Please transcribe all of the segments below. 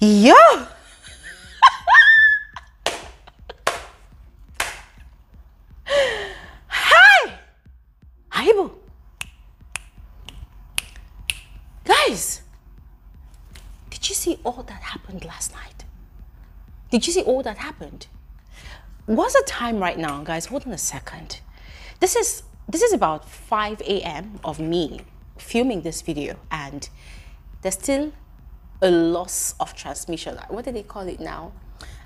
Yo! Hi! Haibo! Guys, did you see all that happened last night? Did you see all that happened? What's the time right now, guys? Hold on a second. This is about 5 a.m. of me filming this video, and there's still a loss of transmission. What do they call it now?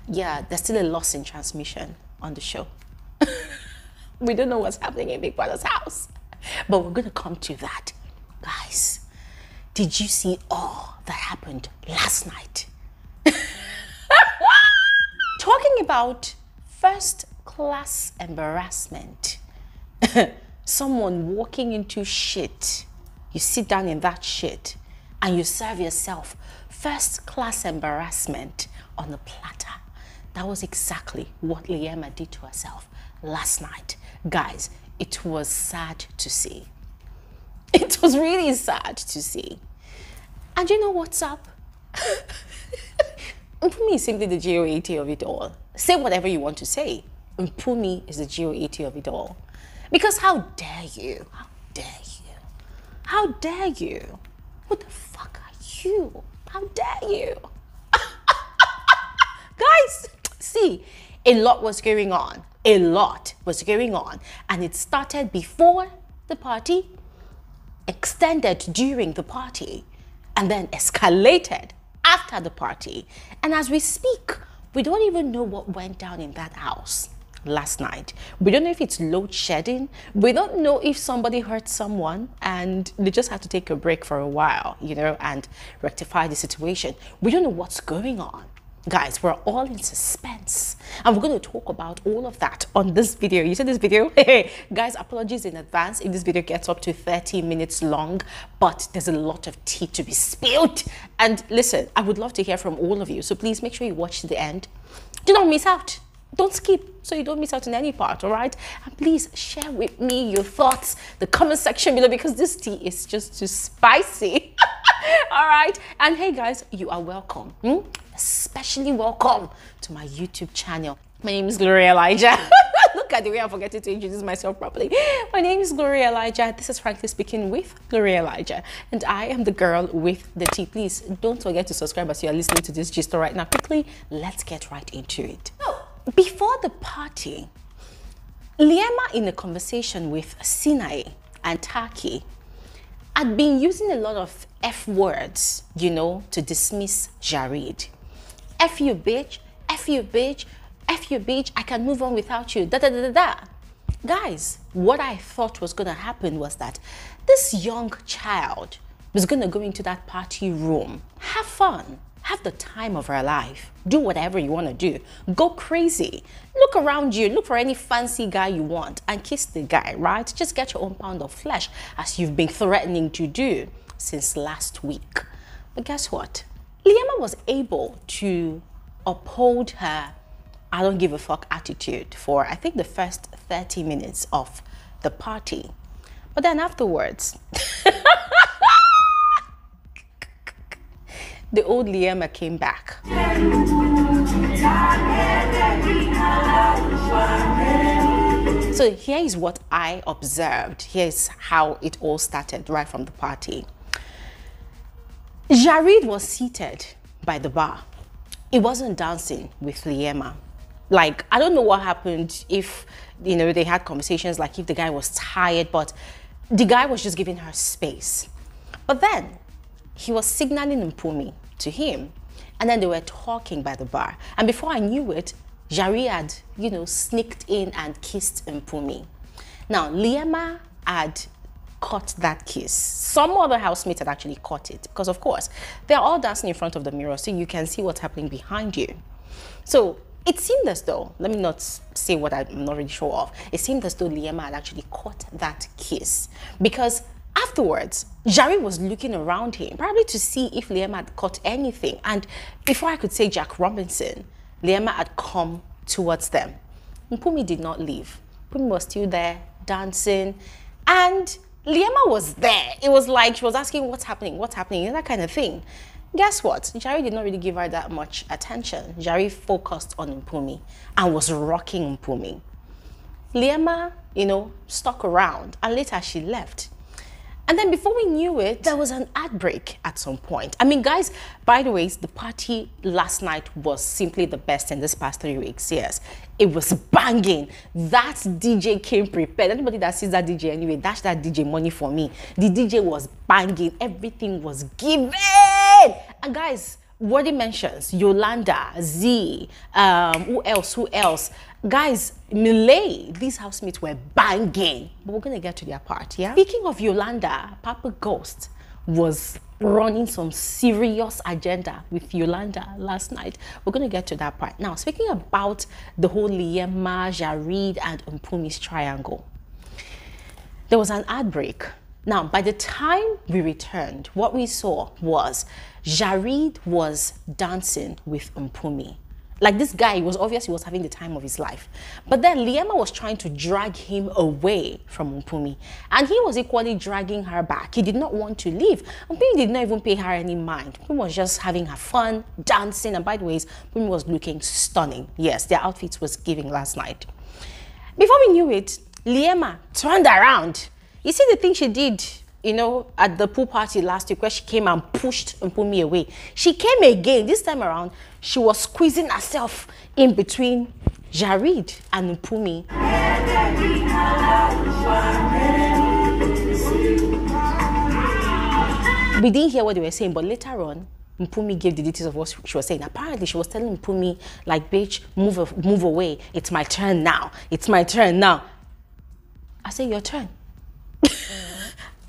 Yeah, there's still a loss in transmission on the show. We don't know what's happening in Big Brother's house, but we're gonna come to that. Guys, did you see all that happened last night? Talking about first class embarrassment. Someone walking into shit. You sit down in that shit and you serve yourself first class embarrassment on a platter. That was exactly what Liema did to herself last night. Guys, it was sad to see. It was really sad to see. And you know what's up? Mpumi is simply the GOAT of it all. Say whatever you want to say. Mpumi is the GOAT of it all. Because how dare you? How dare you? How dare you? Who the fuck are you? How dare you? Guys, see, a lot was going on. A lot was going on. And it started before the party, extended during the party, and then escalated after the party. And as we speak, we don't even know what went down in that house last night. We don't know if it's load shedding. We don't know if somebody hurt someone and they just had to take a break for a while, you know, and rectify the situation. We don't know what's going on. Guys, we're all in suspense, and we're going to talk about all of that on this video. You see this video? Hey, guys, apologies in advance if this video gets up to 30 minutes long, but there's a lot of tea to be spilled. And listen, I would love to hear from all of you, so please make sure you watch to the end. Do not miss out. Don't skip so you don't miss out on any part, all right? And please share with me your thoughts, the comment section below, because this tea is just too spicy. All right? And hey, guys, you are welcome. Especially welcome to my YouTube channel. My name is Gloria Elijah. Look at the way I'm forgetting to introduce myself properly. My name is Gloria Elijah. This is Frankly Speaking with Gloria Elijah. And I am the girl with the tea. Please don't forget to subscribe as you are listening to this gist right now. Quickly, let's get right into it. Before the party, Liema, in a conversation with Sinai and Taki, had been using a lot of F words, you know, to dismiss Jareed. F you bitch, F you bitch, F you bitch, I can move on without you, da da da da da. Guys, what I thought was gonna happen was that this young child was gonna go into that party room, have fun, have the time of her life, do whatever you want to do, go crazy, look around you, look for any fancy guy you want and kiss the guy, right? Just get your own pound of flesh as you've been threatening to do since last week. But guess what? Liema was able to uphold her I don't give a fuck attitude for, I think, the first 30 minutes of the party. But then afterwards, the old Liema came back. So here is what I observed. Here's how it all started right from the party. Jareed was seated by the bar. He wasn't dancing with Liema. Like, I don't know what happened, if, you know, they had conversations, like if the guy was tired, but the guy was just giving her space. But then he was signaling Mpumi to him, and then they were talking by the bar. And before I knew it, Jareed had, you know, sneaked in and kissed Mpumi. Now, Liema had caught that kiss. Some other housemates had actually caught it, because of course, they're all dancing in front of the mirror, so you can see what's happening behind you. So it seemed as though, let me not say what I'm not really sure of, it seemed as though Liema had actually caught that kiss, because afterwards, Jareed was looking around him, probably to see if Liema had caught anything. And before I could say Jack Robinson, Liema had come towards them. Mpumi did not leave. Mpumi was still there, dancing, and Liema was there. It was like she was asking, what's happening, that kind of thing. Guess what? Jareed did not really give her that much attention. Jareed focused on Mpumi and was rocking Mpumi. Liema, stuck around, and later she left. And then before we knew it, there was an ad break at some point. I mean, guys, by the way, the party last night was simply the best in this past 3 weeks. Yes, it was banging. That DJ came prepared. Anybody that sees that DJ anyway, dash that DJ money for me. The DJ was banging. Everything was given. And guys, worthy mentions, Yolanda, Z, who else? Guys, Millet, these housemates were banging. But we're going to get to their part, yeah? Speaking of Yolanda, Papa Ghost was running some serious agenda with Yolanda last night. We're going to get to that part. Now, speaking about the whole Liema, Jareed, and Mpumi'S triangle, there was an ad break. Now, by the time we returned, what we saw was Jareed was dancing with Mpumi. Like, this guy was obviously was having the time of his life. But then Liema was trying to drag him away from Mpumi. And he was equally dragging her back. He did not want to leave. Mpumi did not even pay her any mind. Mpumi was just having her fun, dancing. And by the way, Mpumi was looking stunning. Yes, their outfits was giving last night. Before we knew it, Liema turned around. You see the thing she did, at the pool party last week where she came and pushed Mpumi away. She came again. This time around, she was squeezing herself in between Jareed and Mpumi. We didn't hear what they were saying, but later on, Mpumi gave the details of what she was saying. Apparently, she was telling Mpumi, like, bitch, move away. It's my turn now. It's my turn now. I say, your turn.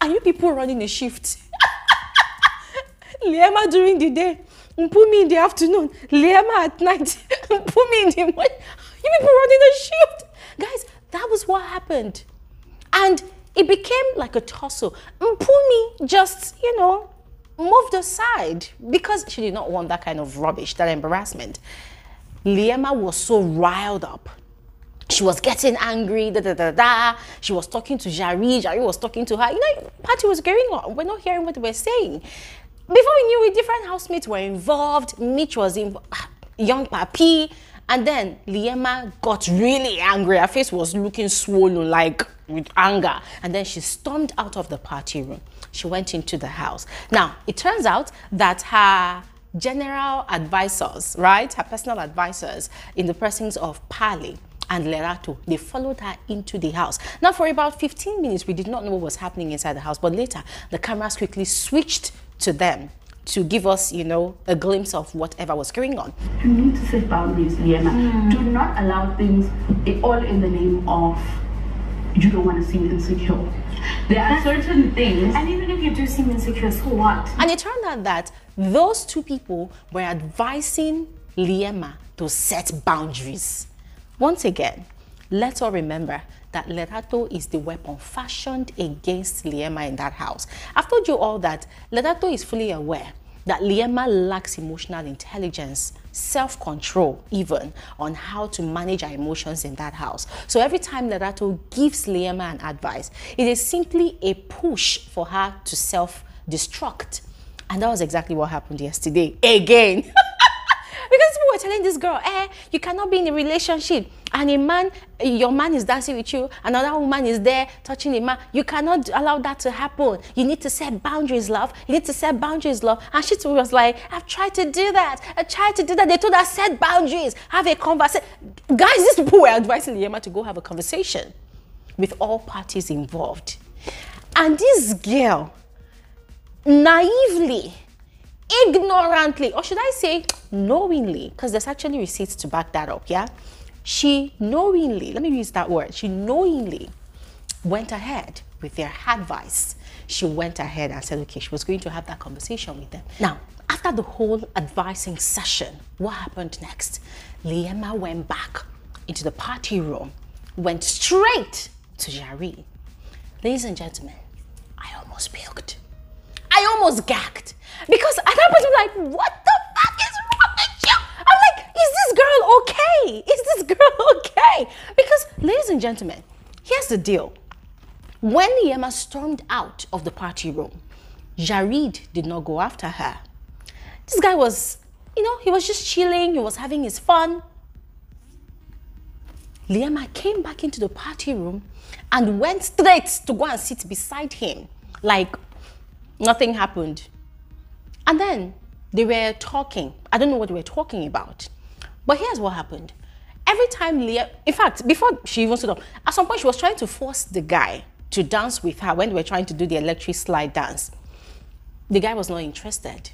Are you people running a shift? Liema during the day, Mpumi in the afternoon, Liema at night, Mpumi in the morning. You people running a shift. Guys, that was what happened. And it became like a tussle. Mpumi just, moved aside because she did not want that kind of rubbish, that embarrassment. Liema was so riled up. She was getting angry, She was talking to Jareed. Jareed was talking to her. Party was going on. We're not hearing what they were saying. Before we knew it, different housemates were involved. Mitch was involved, young Papi. And then Liema got really angry. Her face was looking swollen, like with anger. And then she stormed out of the party room. She went into the house. Now, it turns out that her general advisors, right? Her personal advisors in the presence of Pali and Lerato, they followed her into the house. Now, for about 15 minutes, we did not know what was happening inside the house, but later, the cameras quickly switched to them to give us, a glimpse of whatever was going on. You need to set boundaries, Liema. Do not allow things all in the name of you don't want to seem insecure. There are certain things. And even if you do seem insecure, so what? And it turned out that those two people were advising Liema to set boundaries. Once again, let's all remember that Lerato is the weapon fashioned against Liema in that house. I've told you all that Lerato is fully aware that Liema lacks emotional intelligence, self-control even, on how to manage her emotions in that house. So every time Lerato gives Liema an advice, it is simply a push for her to self-destruct. And that was exactly what happened yesterday. Again. Because people were telling this girl, you cannot be in a relationship and your man is dancing with you, another woman is there touching a man. You cannot allow that to happen. You need to set boundaries, love. You need to set boundaries, love. And she was like, I've tried to do that. I tried to do that. They told her, set boundaries, have a conversation. Guys, these people were advising Liema to go have a conversation with all parties involved. And this girl, naively, ignorantly, or should I say knowingly, because there's actually receipts to back that up, yeah? She knowingly, let me use that word, she knowingly went ahead with their advice. She went ahead and said, okay, she was going to have that conversation with them. Now, after the whole advising session, what happened next? Liema went back into the party room, went straight to Jareed. Ladies and gentlemen, I almost puked. I almost gagged. Because at that point, I'm like, what the fuck is wrong with you? I'm like, is this girl okay? Is this girl okay? Because, ladies and gentlemen, here's the deal. When Liema stormed out of the party room, Jareed did not go after her. This guy was, you know, he was just chilling. He was having his fun. Liema came back into the party room and went straight to go and sit beside him. Like nothing happened. And then they were talking. I don't know what they were talking about. But here's what happened. Every time Liema, in fact, before she even stood up, at some point she was trying to force the guy to dance with her when they were trying to do the electric slide dance. The guy was not interested.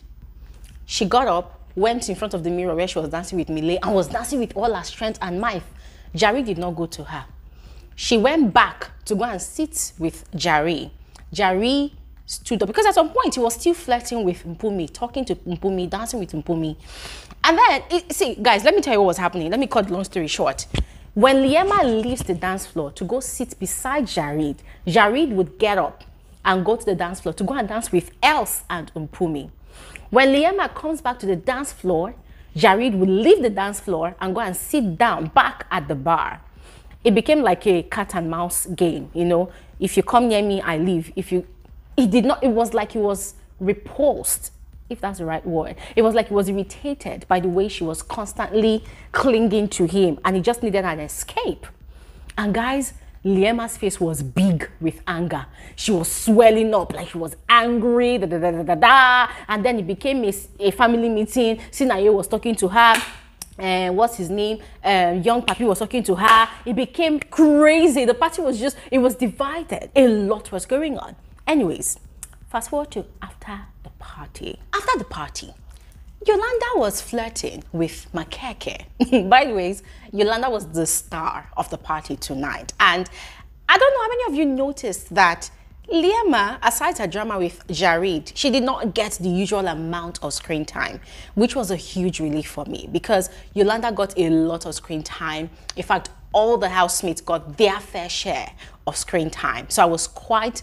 She got up, went in front of the mirror where she was dancing with Mile and was dancing with all her strength and might. Jareed did not go to her. She went back to go and sit with Jareed. Jareed stood up because at some point he was still flirting with Mpumi, talking to Mpumi, dancing with Mpumi. And then, see, guys, let me tell you what was happening. Let me cut the long story short. When Liema leaves the dance floor to go sit beside Jareed, Jareed would get up and go to the dance floor to go and dance with Els and Mpumi. When Liema comes back to the dance floor, Jareed would leave the dance floor and go and sit down back at the bar. It became like a cat and mouse game, you know. If you come near me, I leave. It was like he was repulsed, if that's the right word. It was like he was irritated by the way she was constantly clinging to him and he just needed an escape. And guys, Liema's face was big with anger. She was swelling up like she was angry, and then it became a family meeting. Sinaye was talking to her. What's his name? Young Papi was talking to her. It became crazy. The party was just, it was divided. A lot was going on. Anyways, fast forward to after the party. After the party, Yolanda was flirting with Makeke. By the way, Yolanda was the star of the party tonight. And I don't know how many of you noticed that Liema, aside her drama with Jareed, she did not get the usual amount of screen time, which was a huge relief for me because Yolanda got a lot of screen time. In fact, all the housemates got their fair share of screen time. So I was quite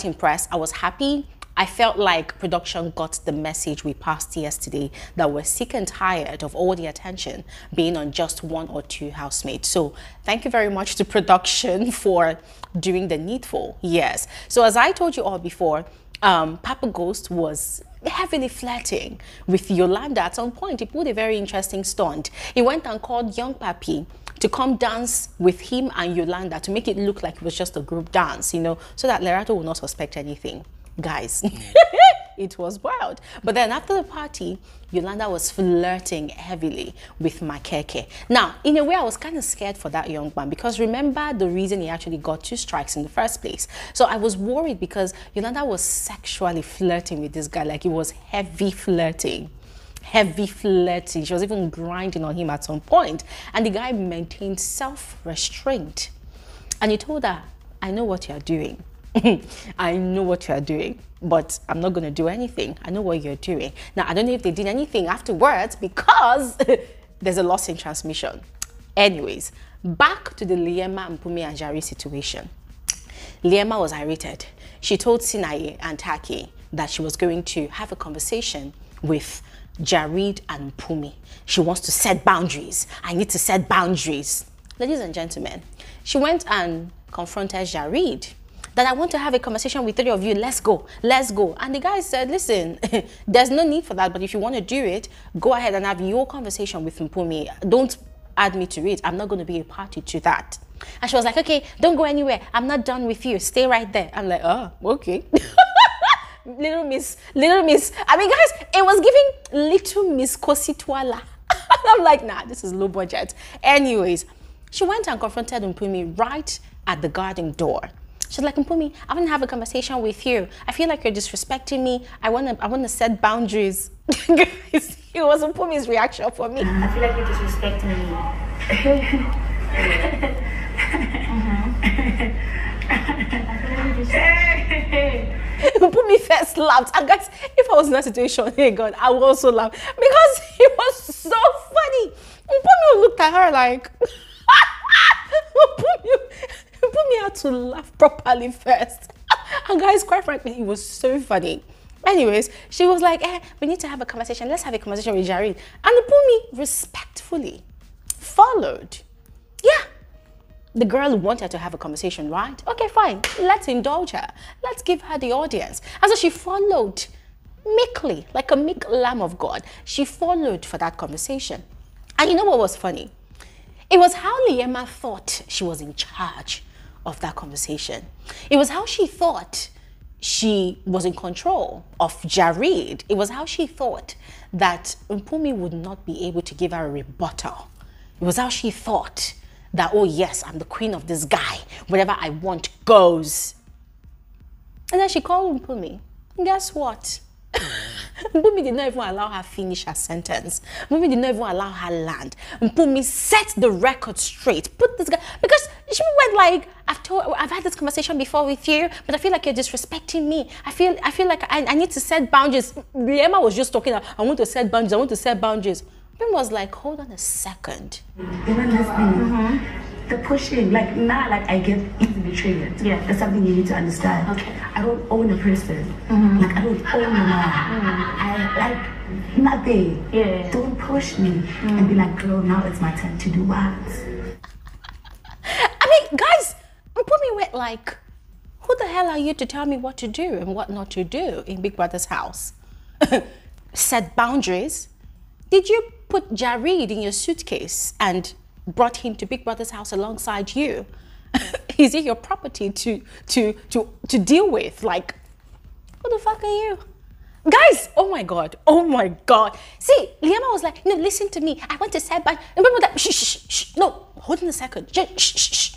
impressed. I was happy. I felt like production got the message we passed yesterday that we're sick and tired of all the attention being on just one or two housemates. So thank you very much to production for doing the needful. Yes. So as I told you all before, Papa Ghost was heavily flirting with Yolanda. At some point, he pulled a very interesting stunt. He went and called Young Papi to come dance with him and Yolanda to make it look like it was just a group dance, you know, so that Lerato would not suspect anything. Guys, it was wild. But then after the party, Yolanda was flirting heavily with Makeke. Now, in a way, I was kind of scared for that young man because remember the reason he actually got 2 strikes in the first place. So I was worried because Yolanda was sexually flirting with this guy, like it was heavy flirting. Heavy flirting. She was even grinding on him at some point. And the guy maintained self-restraint. And he told her, I know what you're doing. I know what you're doing, but I'm not going to do anything. I know what you're doing. Now, I don't know if they did anything afterwards because there's a loss in transmission. Anyways, back to the Liema and Mpumi and Jareed situation. Liema was irritated. She told Sinaye and Taki that she was going to have a conversation with Jareed and Mpumi. She wants to set boundaries. I need to set boundaries. Ladies and gentlemen, she went and confronted Jareed that I want to have a conversation with 3 of you. Let's go. Let's go. And the guy said, listen, there's no need for that. But if you want to do it, go ahead and have your conversation with Mpumi. Don't add me to it. I'm not going to be a party to that. And she was like, okay, don't go anywhere. I'm not done with you. Stay right there. I'm like, oh, okay. Little miss. I mean, guys, it was giving Little Miss Kositwala. I'm like, nah, this is low budget. Anyways, she went and confronted Mpumi right at the garden door. She's like, Mpumi, I want to have a conversation with you. I feel like you're disrespecting me. I want to set boundaries. Guys, it was Mpumi's reaction for me. I feel like you're disrespecting me. Mpumi first laughed. And guys, if I was in that situation, hey God, I would also laugh because it was so funny. Mpumi looked at her like, Mpumi had to laugh properly first. And guys, quite frankly, it was so funny. Anyways, she was like, we need to have a conversation. Let's have a conversation with Jareed. And Mpumi respectfully followed. Yeah. The girl wanted to have a conversation, right? Okay, fine. Let's indulge her. Let's give her the audience. And so she followed. meekly, like a meek lamb of God, she followed for that conversation. And you know what was funny? It was how Liema thought she was in charge of that conversation. It was how she thought she was in control of Jareed. It was how she thought that Mpumi would not be able to give her a rebuttal. It was how she thought that, oh yes, I'm the queen of this guy. Whatever I want goes. And then she called Mpumi. And guess what? Mpumi did not even allow her finish her sentence. Mpumi did not even allow her land. Mpumi set the record straight. Put this guy, because she went like, I've had this conversation before with you, but I feel like you're disrespecting me. I feel like I need to set boundaries. Liema was just talking, I want to set boundaries, I want to set boundaries. Mpumi was like, hold on a second. Even listening, the pushing, like now, like I get easily triggered. Yeah, that's something you need to understand. Okay, I don't own a person. Like I don't own a man. I like nothing. Yeah. Don't push me and be like, girl, now it's my turn to do what? I mean, guys, Mpumi went like, who the hell are you to tell me what to do and what not to do in Big Brother's house? Set boundaries. Did you put Jareed in your suitcase and brought him to Big Brother's house alongside you? Is it your property to deal with? Like, who the fuck are you? Guys, oh my God. See, Liema was like, no, listen to me. I want to set back. Remember that, shh. No, hold on a second. Shh.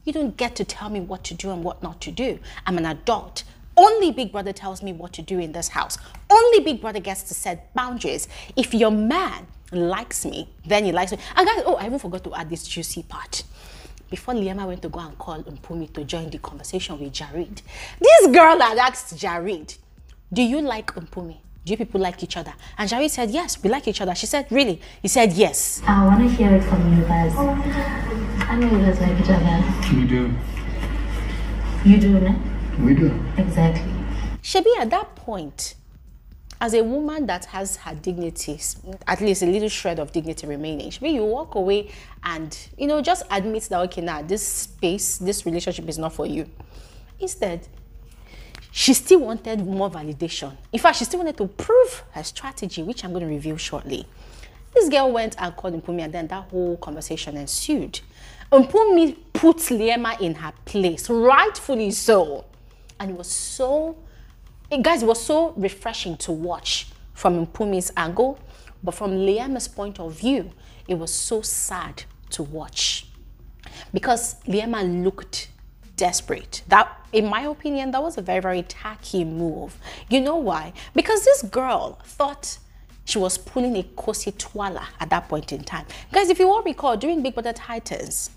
You don't get to tell me what to do and what not to do. I'm an adult. Only Big Brother tells me what to do in this house. Only Big Brother gets to set boundaries. If your man likes me, then he likes me. And guys, oh, I even forgot to add this juicy part. Before Liema went to go and call Mpumi to join the conversation with Jareed, this girl had asked Jareed, do you like Mpumi? Do you people like each other? And Jareed said, yes, we like each other. She said, really? He said, yes. I want to hear it from you guys. I know you guys like each other. We do. You do, no? We do. Exactly. Shebi, at that point, as a woman that has her dignity, at least a little shred of dignity remaining, Shebi, you walk away and, you know, just admit that, okay, now this space, this relationship is not for you. Instead, she still wanted more validation. In fact, she still wanted to prove her strategy, which I'm going to reveal shortly. This girl went and called Mpumi, and then that whole conversation ensued. Mpumi put Liema in her place, rightfully so. And it was so, guys, it was so refreshing to watch from Mpumi's angle. But from Liema's point of view, it was so sad to watch. Because Liema looked desperate. That, in my opinion, that was a very, very tacky move. You know why? Because this girl thought she was pulling a Kosi Twala at that point in time. Guys, if you all recall, during Big Brother Titans,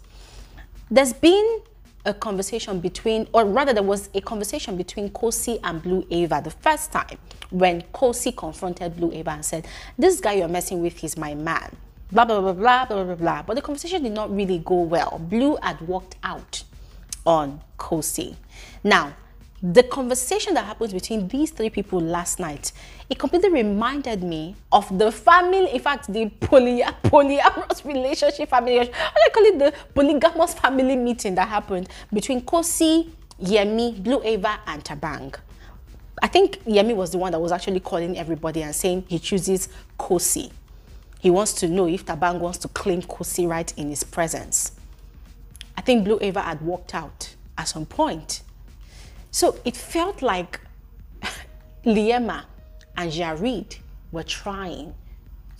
there's been a conversation between, or rather there was a conversation between Kosi and Blue Ava the first time when Kosi confronted Blue Ava and said, this guy you're messing with is my man, blah, blah, blah, blah, blah, blah, blah. But the conversation did not really go well. Blue had walked out on Kosi. Now, the conversation that happened between these three people last night, it completely reminded me of the family, in fact, the polyamorous relationship family, what do I call it, the polygamous family meeting that happened between Kosi, Yemi, Blue Ava, and Tabang. I think Yemi was the one that was actually calling everybody and saying he chooses Kosi. He wants to know if Tabang wants to claim Kosi right in his presence. I think Blue Ava had walked out at some point. So it felt like Liema and Jareed were trying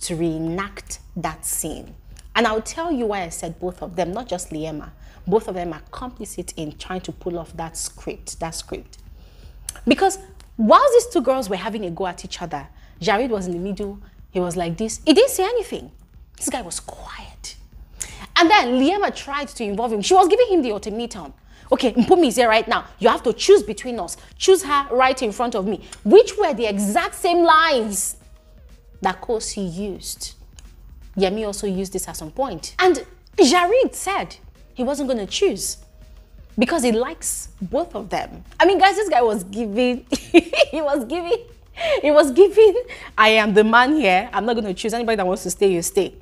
to reenact that scene. And I'll tell you why I said both of them, not just Liema. Both of them are complicit in trying to pull off that script. Because while these two girls were having a go at each other, Jareed was in the middle. He was like this. He didn't say anything. This guy was quiet. And then Liema tried to involve him. She was giving him the ultimatum. Okay, Mpumi is here right now. You have to choose between us. Choose her right in front of me. Which were the exact same lines that Kosi used. Yemi also used this at some point. And Jareed said he wasn't going to choose because he likes both of them. I mean, guys, this guy was giving, he was giving, I am the man here. I'm not going to choose. Anybody that wants to stay, you stay.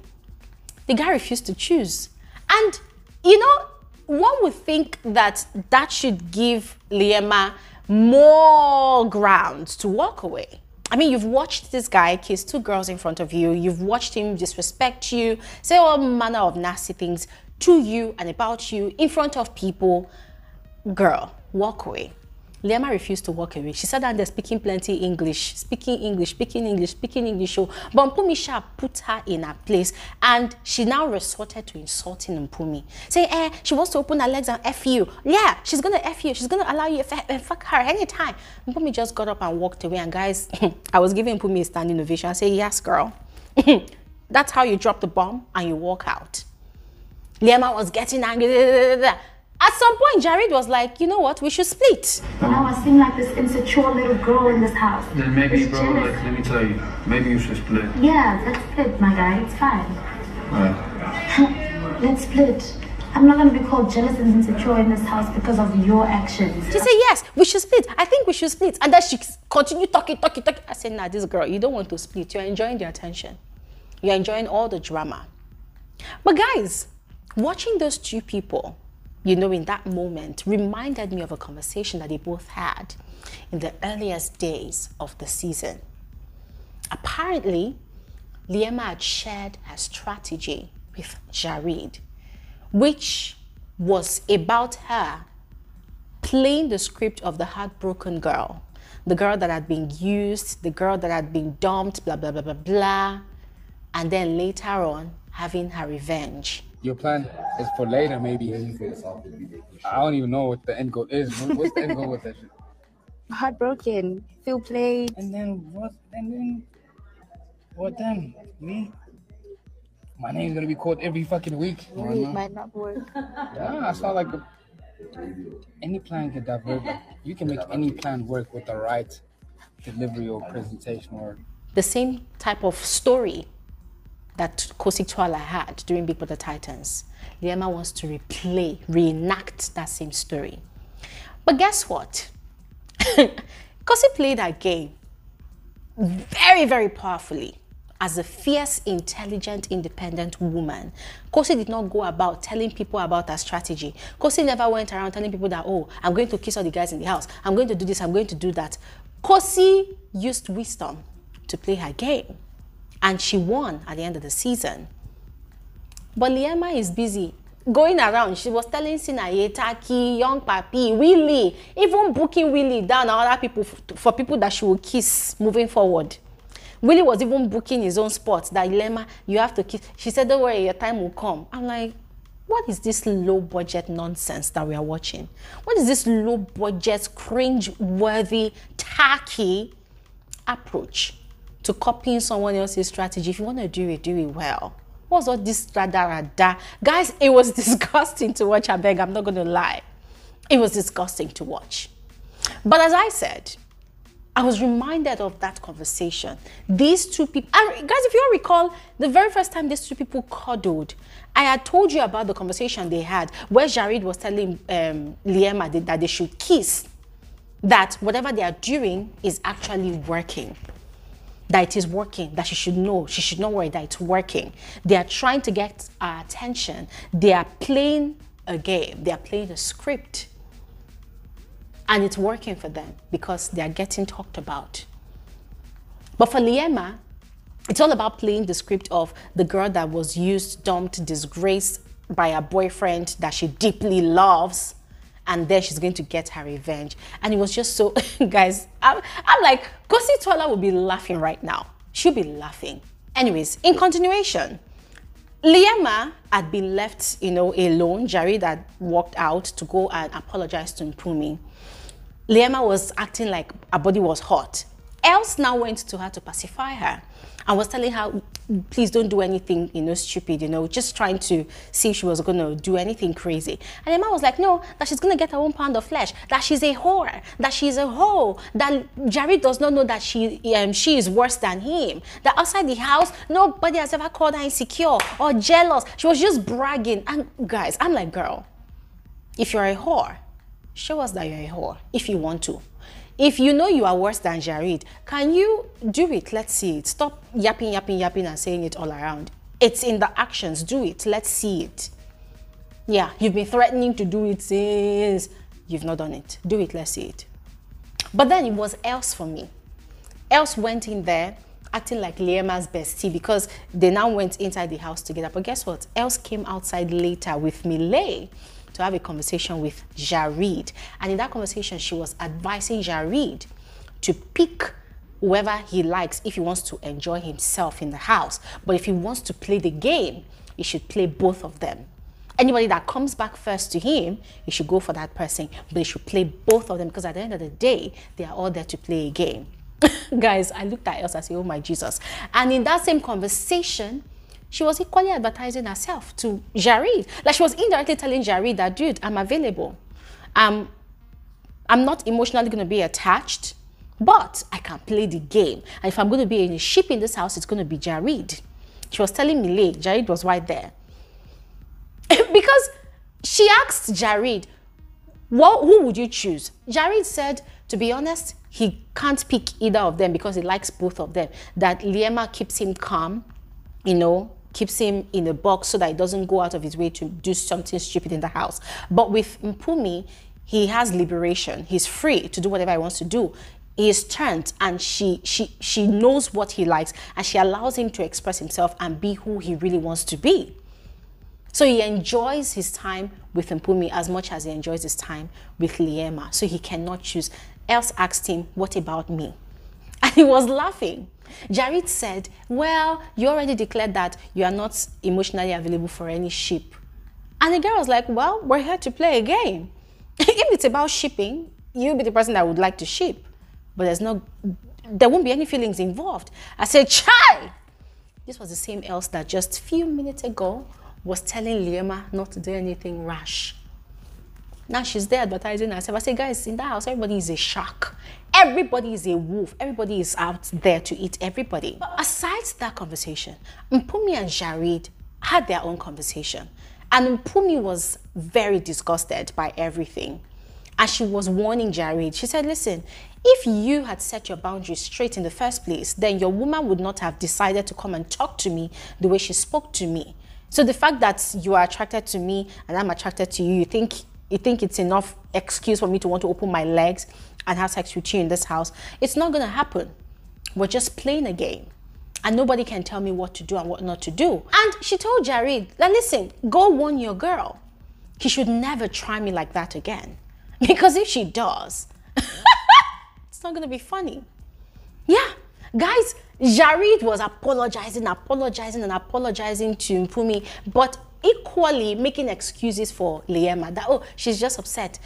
The guy refused to choose. And, you know, one would think that that should give Liema more grounds to walk away. I mean, you've watched this guy kiss 2 girls in front of you. You've watched him disrespect you, say all manner of nasty things to you and about you in front of people. Girl, walk away. Liema refused to walk away. She sat down there speaking plenty English, speaking English. But Mpumi'S put her in her place, and she now resorted to insulting Mpumi. Saying, she wants to open her legs and F you. Yeah, she's going to F you. She's going to allow you to fuck her anytime. Mpumi just got up and walked away. And guys, I was giving Mpumi a standing ovation. I say, yes, girl. That's how you drop the bomb and you walk out. Liema was getting angry. At some point, Jareed was like, you know what, we should split. Now I seem like this insecure little girl in this house. Then maybe, bro, like, let me tell you, maybe you should split. Yeah, let's split, my guy. It's fine. Right. Let's split. I'm not going to be called jealous and insecure in this house because of your actions. She said, yes, we should split. I think we should split. And then she continued talking. I said, nah, this girl, you don't want to split. You're enjoying the attention. You're enjoying all the drama. But guys, watching those 2 people, you know, in that moment, reminded me of a conversation that they both had in the earliest days of the season. Apparently, Liema had shared her strategy with Jareed, which was about her playing the script of the heartbroken girl, the girl that had been used, the girl that had been dumped, blah, blah, blah, blah, blah, and then later on, having her revenge. Your plan is for later, maybe. I don't even know what the end goal is. What's the end goal with that shit? Heartbroken, feel played. And then what? And then what? Then me? My name's gonna be called every fucking week. It might not work. Yeah, it's not like any plan can divert. You can make any plan work with the right delivery or presentation or the same type of story that Kosi Twala had during Big Brother Titans. Liema wants to reenact that same story. But guess what? Kosi played her game very, very powerfully. As a fierce, intelligent, independent woman, Kosi did not go about telling people about her strategy. Kosi never went around telling people that, oh, I'm going to kiss all the guys in the house. I'm going to do this, I'm going to do that. Kosi used wisdom to play her game. And she won at the end of the season. But Liema is busy going around. She was telling Sinaye, Taki, Young Papi, Willie, even booking Willie down on other people for people that she will kiss moving forward. Willie was even booking his own spots. That Liema, you have to kiss. She said, don't worry, your time will come. I'm like, what is this low budget nonsense that we are watching? What is this low budget, cringe-worthy, tacky approach to copying someone else's strategy? If you want to do it well. What's all this rada? Guys, it was disgusting to watch, I beg, I'm not going to lie. It was disgusting to watch. But as I said, I was reminded of that conversation. These 2 people, and guys, if you all recall, the very first time these 2 people cuddled, I had told you about the conversation they had where Jareed was telling Liema that they should kiss, that whatever they are doing is actually working. That it is working, that she should know, she should not worry that it's working. They are trying to get our attention. They are playing a game. They are playing a script. And it's working for them because they are getting talked about. But for Liema, it's all about playing the script of the girl that was used, dumped, disgraced by a boyfriend that she deeply loves. And then she's going to get her revenge. And it was just so, guys, I'm like, Kosi Twala will be laughing right now. She'll be laughing. Anyways, in continuation, Liema had been left, alone. Jareed had walked out to go and apologize to Mpumi. Liema was acting like her body was hot. Els now went to her to pacify her and was telling her, please don't do anything, stupid, just trying to see if she was going to do anything crazy. And Emma was like, no, that she's going to get her own pound of flesh, that she's a whore, that she's a hoe, that Jareed does not know that she is worse than him, that outside the house, nobody has ever called her insecure or jealous. She was just bragging. And guys, I'm like, girl, if you're a whore, show us that you're a whore, if you want to. If you know you are worse than Jareed, can you do it? Let's see it. Stop yapping and saying it all around. It's in the actions. Do it. Let's see it. Yeah, you've been threatening to do it since you've not done it. Do it. Let's see it. But then it was else for me. Else went in there acting like Liema's bestie because they now went inside the house together. But guess what? Else came outside later with Milay to have a conversation with Jareed. And in that conversation, she was advising Jareed to pick whoever he likes if he wants to enjoy himself in the house. But if he wants to play the game, he should play both of them. Anybody that comes back first to him, he should go for that person. But he should play both of them because at the end of the day, they are all there to play a game. Guys, I looked at Elsa and said, oh my Jesus. And in that same conversation, she was equally advertising herself to Jareed. Like she was indirectly telling Jareed that, dude, I'm available. I'm not emotionally going to be attached, but I can play the game. And if I'm going to be in a ship in this house, it's going to be Jareed. She was telling me, Jareed was right there. Because she asked Jareed, who would you choose? Jareed said, to be honest, he can't pick either of them because he likes both of them. That Liema keeps him calm, you know, keeps him in a box so that he doesn't go out of his way to do something stupid in the house. But with Mpumi, he has liberation. He's free to do whatever he wants to do. He is turned and she knows what he likes and she allows him to express himself and be who he really wants to be. So he enjoys his time with Mpumi as much as he enjoys his time with Liema. So he cannot choose. Else asked him, what about me? And he was laughing. Jareed said, well, you already declared that you are not emotionally available for any ship. And the girl was like, well, we're here to play a game. If it's about shipping, you'll be the person that would like to ship. But there won't be any feelings involved. I said, chai! This was the same Else that just a few minutes ago was telling Liema not to do anything rash. Now she's there advertising herself. I say, guys, in that house, everybody is a shark. Everybody is a wolf. Everybody is out there to eat everybody. But aside that conversation, Mpumi and Jareed had their own conversation. And Mpumi was very disgusted by everything. And she was warning Jareed. She said, listen, if you had set your boundaries straight in the first place, then your woman would not have decided to come and talk to me the way she spoke to me. So the fact that you are attracted to me and I'm attracted to you, you think it's enough excuse for me to want to open my legs and have sex with you in this house? It's not going to happen. We're just playing a game. And nobody can tell me what to do and what not to do. And she told Jareed, that, listen, go warn your girl. He should never try me like that again. Because if she does, it's not going to be funny. Yeah, guys, Jareed was apologizing to Mpumi, but equally making excuses for Liema that, oh, she's just upset.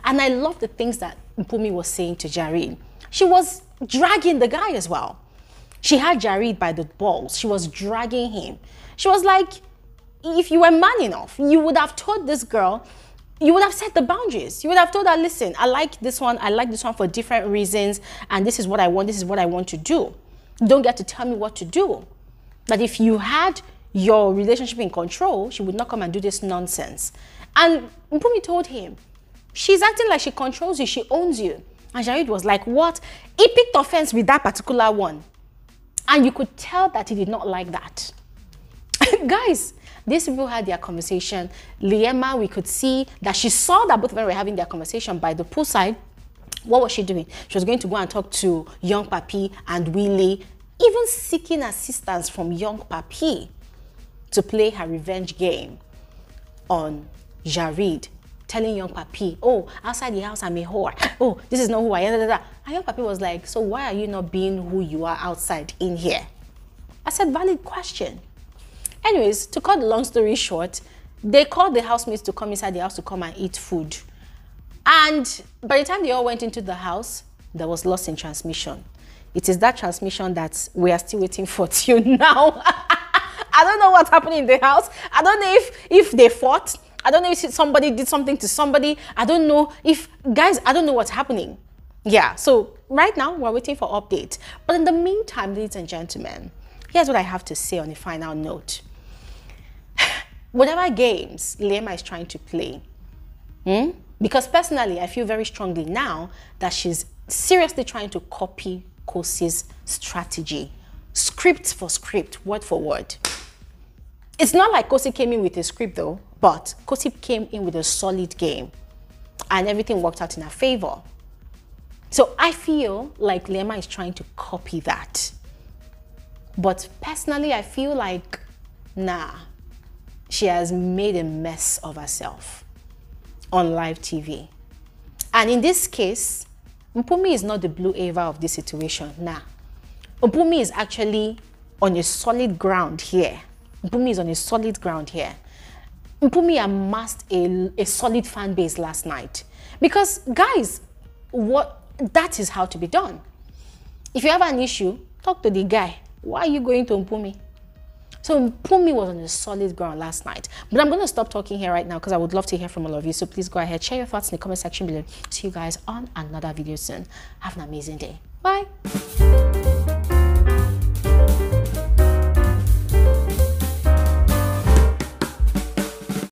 And I love the things that Mpumi was saying to Jareed. She was dragging the guy as well. She had Jareed by the balls. She was dragging him. She was like, if you were man enough, you would have told this girl, you would have set the boundaries. You would have told her, listen, I like this one for different reasons, and this is what I want to do. You don't get to tell me what to do. But if you had your relationship in control, she would not come and do this nonsense. And Mpumi told him, she's acting like she controls you, she owns you. And Jareed was like, what? He picked offense with that particular one. And you could tell that he did not like that. Guys, these people had their conversation. Liema, we could see that she saw that both of them were having their conversation by the poolside. What was she doing? She was going to go and talk to young Papi and Willie, even seeking assistance from young Papi to play her revenge game on Jareed, telling young Papi, oh, outside the house I'm a whore. Oh, this is not who I am. And young Papi was like, so why are you not being who you are outside in here? I said, valid question. Anyways, to cut the long story short, they called the housemates to come inside the house to come and eat food. And by the time they all went into the house, there was loss in transmission. It is that transmission that we are still waiting for till now. I don't know what's happening in the house. I don't know if they fought. I don't know if somebody did something to somebody. I don't know if, guys, I don't know what's happening. Yeah, so right now we're waiting for updates. But in the meantime, ladies and gentlemen, here's what I have to say on a final note. Whatever games Liema is trying to play, because personally, I feel very strongly now that she's seriously trying to copy Kosi's strategy, script for script, word for word. It's not like Kosi came in with a script though, but Kosi came in with a solid game and everything worked out in her favor. So I feel like Liema is trying to copy that. But personally, I feel like, nah, she has made a mess of herself on live TV. And in this case, Mpumi is not the blue Ava of this situation. Nah. Mpumi is actually on a solid ground here. Mpumi is on a solid ground here. Mpumi amassed a solid fan base last night. Because, guys, that is how to be done. If you have an issue, talk to the guy. Why are you going to Mpumi? So Mpumi was on a solid ground last night. But I'm going to stop talking here right now because I would love to hear from all of you. So please go ahead, share your thoughts in the comment section below. See you guys on another video soon. Have an amazing day. Bye.